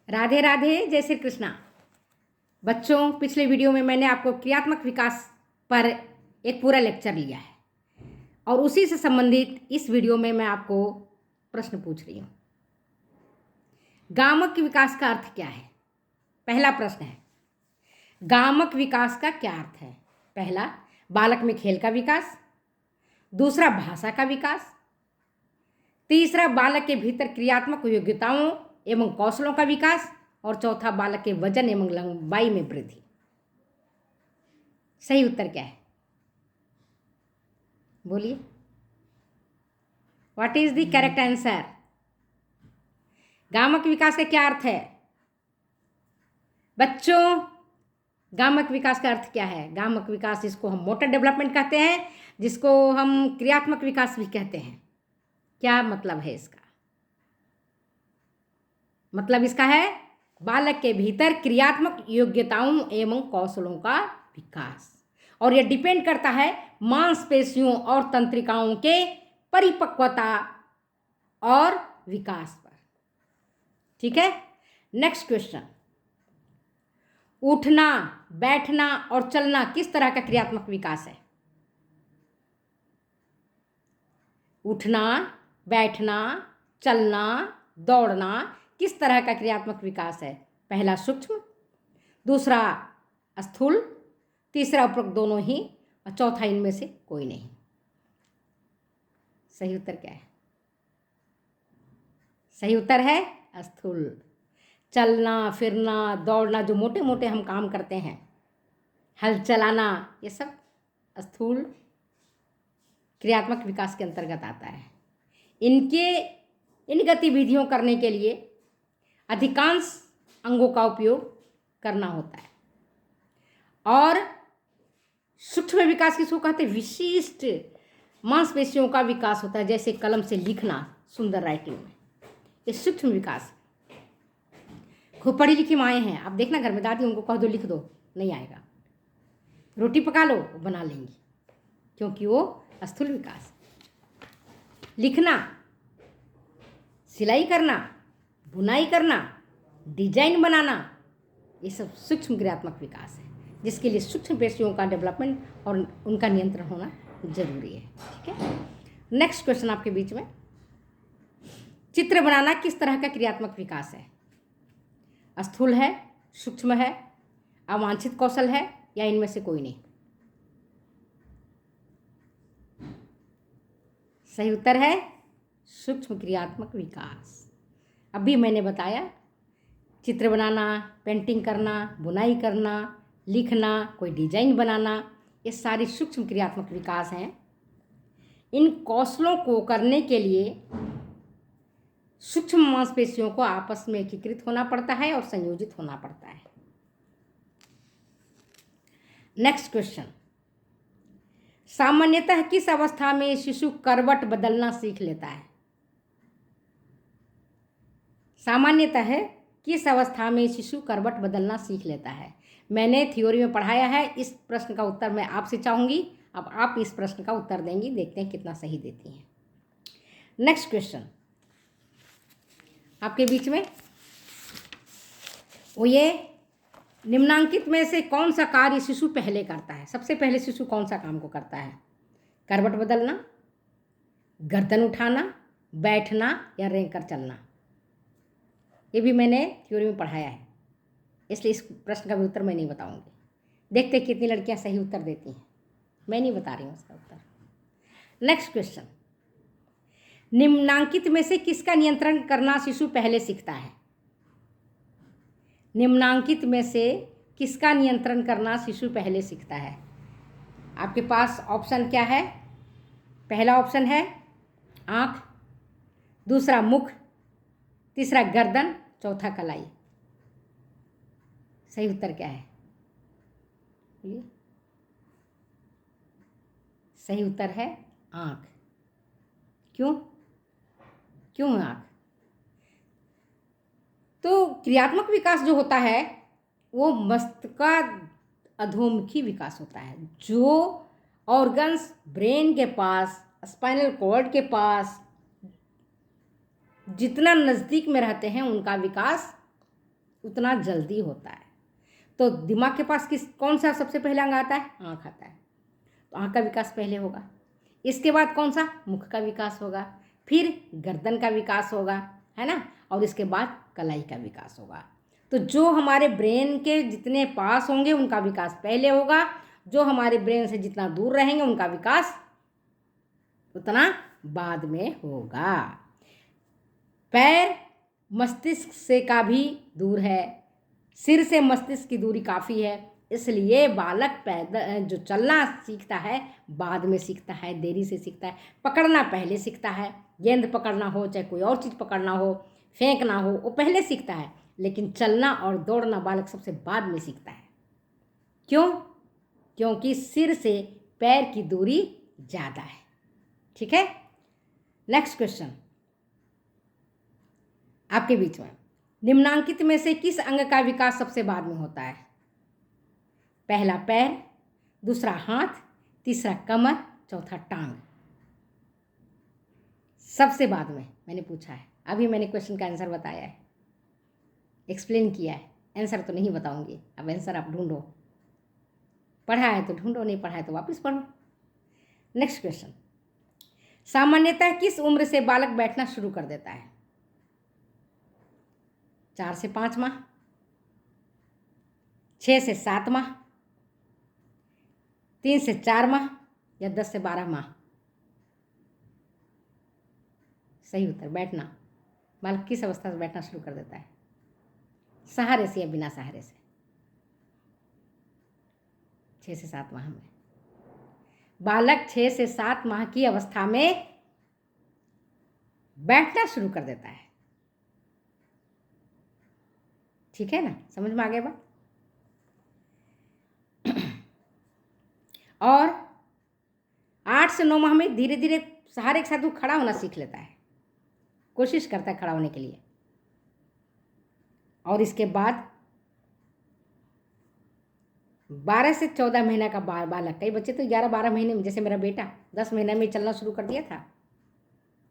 राधे राधे, जय श्री कृष्णा। बच्चों, पिछले वीडियो में मैंने आपको क्रियात्मक विकास पर एक पूरा लेक्चर लिया है और उसी से संबंधित इस वीडियो में मैं आपको प्रश्न पूछ रही हूँ। गामक विकास का अर्थ क्या है? पहला प्रश्न है, गामक विकास का क्या अर्थ है? पहला, बालक में खेल का विकास। दूसरा, भाषा का विकास। तीसरा, बालक के भीतर क्रियात्मक योग्यताओं एवं कौशलों का विकास। और चौथा, बालक के वजन एवं लंबाई में वृद्धि। सही उत्तर क्या है? बोलिए, what is the correct answer? गामक विकास का क्या अर्थ है बच्चों? गामक विकास का अर्थ क्या है? गामक विकास, जिसको हम मोटर डेवलपमेंट कहते हैं, जिसको हम क्रियात्मक विकास भी कहते हैं। क्या मतलब है इसका? मतलब इसका है बालक के भीतर क्रियात्मक योग्यताओं एवं कौशलों का विकास, और यह डिपेंड करता है मांसपेशियों और तंत्रिकाओं के परिपक्वता और विकास पर। ठीक है, नेक्स्ट क्वेश्चन। उठना, बैठना और चलना किस तरह का क्रियात्मक विकास है? उठना, बैठना, चलना, दौड़ना किस तरह का क्रियात्मक विकास है? पहला, सूक्ष्म। दूसरा, स्थूल। तीसरा, उपरोक्त दोनों ही। और चौथा, इनमें से कोई नहीं। सही उत्तर क्या है? सही उत्तर है स्थूल। चलना, फिरना, दौड़ना, जो मोटे मोटे हम काम करते हैं, हल चलाना, ये सब स्थूल क्रियात्मक विकास के अंतर्गत आता है। इन गतिविधियों करने के लिए अधिकांश अंगों का उपयोग करना होता है। और सूक्ष्म विकास किसको कहते हैं? विशिष्ट मांसपेशियों का विकास होता है, जैसे कलम से लिखना, सुंदर राइटिंग में, ये सूक्ष्म विकास। खूब पढ़ी लिखी माएँ हैं, आप देखना घर में, दादी उनको कह दो लिख दो, नहीं आएगा। रोटी पका लो, वो बना लेंगी, क्योंकि वो स्थूल विकास। लिखना, सिलाई करना, बुनाई करना, डिजाइन बनाना, ये सब सूक्ष्म क्रियात्मक विकास है, जिसके लिए सूक्ष्म पेशियों का डेवलपमेंट और उनका नियंत्रण होना जरूरी है। ठीक है, नेक्स्ट क्वेश्चन आपके बीच में। चित्र बनाना किस तरह का क्रियात्मक विकास है? स्थूल है, सूक्ष्म है, अवांछित कौशल है, या इनमें से कोई नहीं? सही उत्तर है सूक्ष्म क्रियात्मक विकास। अभी मैंने बताया, चित्र बनाना, पेंटिंग करना, बुनाई करना, लिखना, कोई डिजाइन बनाना, ये सारे सूक्ष्म क्रियात्मक विकास हैं। इन कौशलों को करने के लिए सूक्ष्म मांसपेशियों को आपस में एकीकृत होना पड़ता है और संयोजित होना पड़ता है। Next question. सामान्यतः किस अवस्था में शिशु करवट बदलना सीख लेता है? सामान्यतः किस अवस्था में शिशु करवट बदलना सीख लेता है? मैंने थ्योरी में पढ़ाया है। इस प्रश्न का उत्तर मैं आपसे चाहूँगी, अब आप इस प्रश्न का उत्तर देंगी, देखते हैं कितना सही देती हैं। नेक्स्ट क्वेश्चन आपके बीच में, वो ये, निम्नांकित में से कौन सा कार्य शिशु पहले करता है? सबसे पहले शिशु कौन सा काम को करता है? करवट बदलना, गर्दन उठाना, बैठना, या रेंग कर चलना? ये भी मैंने थ्योरी में पढ़ाया है, इसलिए इस प्रश्न का भी उत्तर मैं नहीं बताऊंगी। देखते कितनी लड़कियां सही उत्तर देती हैं, मैं नहीं बता रही हूँ उसका उत्तर। Next question. निम्नांकित में से किसका नियंत्रण करना शिशु पहले सीखता है? निम्नांकित में से किसका नियंत्रण करना शिशु पहले सीखता है? आपके पास ऑप्शन क्या है? पहला ऑप्शन है आँख, दूसरा मुख, तीसरा गर्दन, चौथा कलाई। सही उत्तर क्या है? सही उत्तर है आँख। क्यों आँख? तो क्रियात्मक विकास जो होता है वो मस्तिष्का अधोमुखी विकास होता है। जो ऑर्गन्स ब्रेन के पास, स्पाइनल कॉर्ड के पास जितना नज़दीक में रहते हैं, उनका विकास उतना जल्दी होता है। तो दिमाग के पास कौन सा सबसे पहले अंग आता है? आँख आता है। तो आँख का विकास पहले होगा, इसके बाद कौन सा? मुख का विकास होगा, फिर गर्दन का विकास होगा, है ना, और इसके बाद कलाई का विकास होगा। तो जो हमारे ब्रेन के जितने पास होंगे उनका विकास पहले होगा, जो हमारे ब्रेन से जितना दूर रहेंगे उनका विकास उतना बाद में होगा। पैर मस्तिष्क से का भी दूर है, सिर से मस्तिष्क की दूरी काफ़ी है, इसलिए बालक जो चलना सीखता है बाद में सीखता है, देरी से सीखता है। पकड़ना पहले सीखता है, गेंद पकड़ना हो चाहे कोई और चीज़ पकड़ना हो, फेंकना हो, वो पहले सीखता है, लेकिन चलना और दौड़ना बालक सबसे बाद में सीखता है। क्यों? क्योंकि सिर से पैर की दूरी ज़्यादा है। ठीक है, नेक्स्ट क्वेश्चन आपके बीच में, निम्नांकित में से किस अंग का विकास सबसे बाद में होता है? पहला पैर, दूसरा हाथ, तीसरा कमर, चौथा टांग। सबसे बाद में मैंने पूछा है, अभी मैंने क्वेश्चन का आंसर बताया है, एक्सप्लेन किया है, आंसर तो नहीं बताऊंगी। अब आंसर आप ढूंढो, पढ़ा है तो ढूंढो, नहीं पढ़ा है तो वापस पढ़ो। नेक्स्ट क्वेश्चन, सामान्यतः किस उम्र से बालक बैठना शुरू कर देता है? 4 से 5 माह, 6 से 7 माह, 3 से 4 माह, या 10 से 12 माह? सही उत्तर बैठना। बालक किस अवस्था से बैठना शुरू कर देता है? सहारे से या बिना सहारे से? 6 से 7 माह में बालक 6 से 7 माह की अवस्था में बैठना शुरू कर देता है। ठीक है ना, समझ में आ गया बात? और 8 से 9 माह में धीरे धीरे सहारे के साथ वो खड़ा होना सीख लेता है, कोशिश करता है खड़ा होने के लिए। और इसके बाद 12 से 14 महीना का बालक, कई बच्चे तो 11-12 महीने में, जैसे मेरा बेटा 10 महीने में चलना शुरू कर दिया था,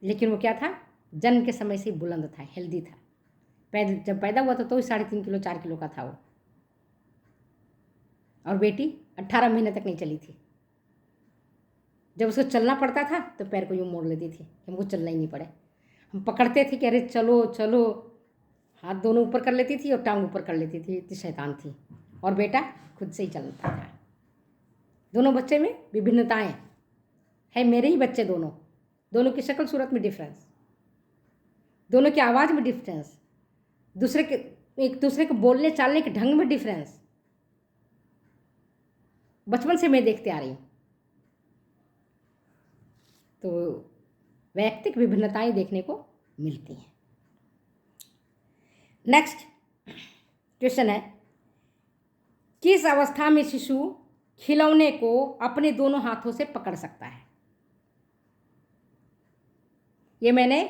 लेकिन वो क्या था, जन्म के समय से बुलंद था, हेल्दी था। जब पैदा हुआ था तो 3.5 किलो 4 किलो का था वो। और बेटी 18 महीने तक नहीं चली थी। जब उसको चलना पड़ता था तो पैर को यूँ मोड़ लेती थी, हमको चलना ही नहीं पड़े। हम पकड़ते थे कि अरे चलो चलो, हाथ दोनों ऊपर कर लेती थी और टांग ऊपर कर लेती थी, इतनी शैतान थी। और बेटा खुद से ही चलता था। दोनों बच्चे में विभिन्नताएं है, मेरे ही बच्चे दोनों की शक्ल सूरत में डिफरेंस, दोनों की आवाज़ में डिफरेंस, एक दूसरे को बोलने चालने के ढंग में डिफरेंस, बचपन से मैं देखते आ रही हूँ। तो वैयक्तिक विभिन्नताएं देखने को मिलती हैं। नेक्स्ट क्वेश्चन है, किस अवस्था में शिशु खिलौने को अपने दोनों हाथों से पकड़ सकता है? ये मैंने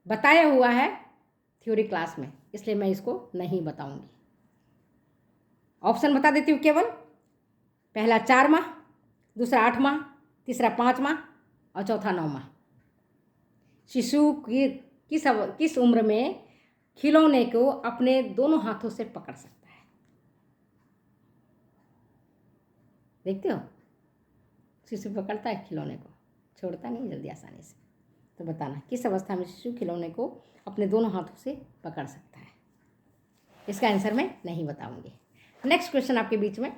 बताया हुआ है थ्योरी क्लास में, इसलिए मैं इसको नहीं बताऊंगी। ऑप्शन बता देती हूँ केवल, पहला 4 माह, दूसरा 8 माह, तीसरा 5 माह और चौथा 9 माह। शिशु की किस उम्र में खिलौने को अपने दोनों हाथों से पकड़ सकता है? देखते हो, शिशु पकड़ता है खिलौने को, छोड़ता नहीं जल्दी आसानी से। तो बताना किस अवस्था में शिशु खिलौने को अपने दोनों हाथों से पकड़ सकता है? इसका आंसर मैं नहीं बताऊंगी। नेक्स्ट क्वेश्चन आपके बीच में,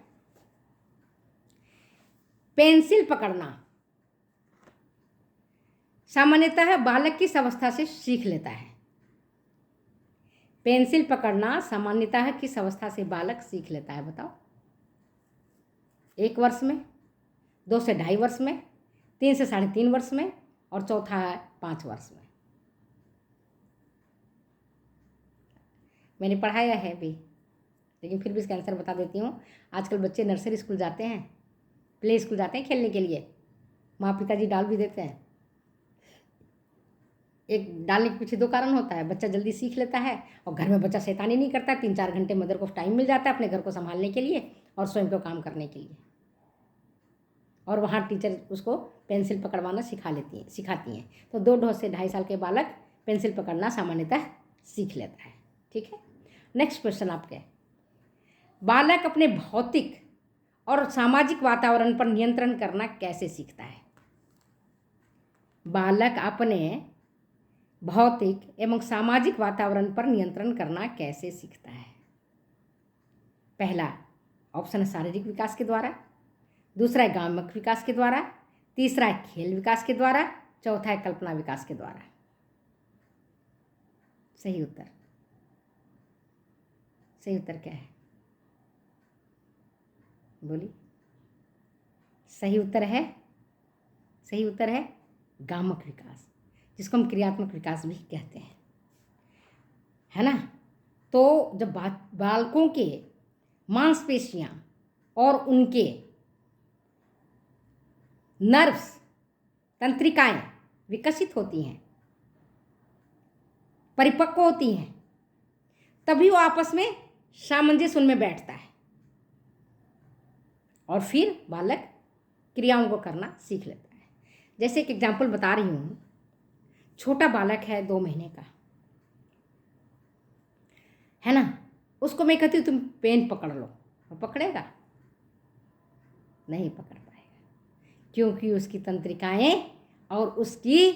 पेंसिल पकड़ना सामान्यतः बालक किस अवस्था से सीख लेता है? पेंसिल पकड़ना सामान्यतः किस अवस्था से बालक सीख लेता है? बताओ। 1 वर्ष में, 2 से 2.5 वर्ष में, 3 से 3.5 वर्ष में और चौथा है 5 वर्ष में। मैंने पढ़ाया है अभी, लेकिन फिर भी इसका आंसर बता देती हूँ। आजकल बच्चे नर्सरी स्कूल जाते हैं, प्ले स्कूल जाते हैं खेलने के लिए, माँ पिताजी डाल भी देते हैं। एक डालने के पीछे 2 कारण होता है, बच्चा जल्दी सीख लेता है और घर में बच्चा शैतानी नहीं करता, 3-4 घंटे मदर को टाइम मिल जाता है अपने घर को संभालने के लिए और स्वयं को काम करने के लिए। और वहाँ टीचर उसको पेंसिल पकड़वाना सिखाती हैं। तो 2 से 2.5 साल के बालक पेंसिल पकड़ना सामान्यतः सीख लेता है। ठीक है, नेक्स्ट क्वेश्चन आपके, बालक अपने भौतिक और सामाजिक वातावरण पर नियंत्रण करना कैसे सीखता है? बालक अपने भौतिक एवं सामाजिक वातावरण पर नियंत्रण करना कैसे सीखता है? पहला ऑप्शन है शारीरिक विकास के द्वारा, दूसरा है गामक विकास के द्वारा, तीसरा है खेल विकास के द्वारा, चौथा है कल्पना विकास के द्वारा। सही उत्तर, सही उत्तर क्या है? बोलिए। सही उत्तर है, सही उत्तर है गामक विकास, जिसको हम क्रियात्मक विकास भी कहते हैं, है ना। तो जब बालकों के मांसपेशियां और उनके नर्व्स तंत्रिकाएं विकसित होती हैं, परिपक्व होती हैं, तभी वो आपस में सामंजस्य उनमें बैठता है और फिर बालक क्रियाओं को करना सीख लेता है। जैसे एक एग्जाम्पल बता रही हूँ, छोटा बालक है 2 महीने का, है ना, उसको मैं कहती हूँ तुम पेन पकड़ लो, वो पकड़ेगा? नहीं पकड़ पाएगा, क्योंकि उसकी तंत्रिकाएं और उसकी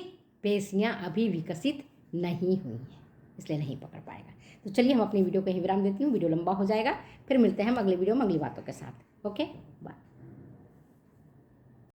पेशियां अभी विकसित नहीं हुई हैं, इसलिए नहीं पकड़ पाएगा। तो चलिए हम अपनी वीडियो को यहीं विराम देती हूँ, वीडियो लंबा हो जाएगा, फिर मिलते हैं हम अगले वीडियो में अगली बातों के साथ। Okay, bye.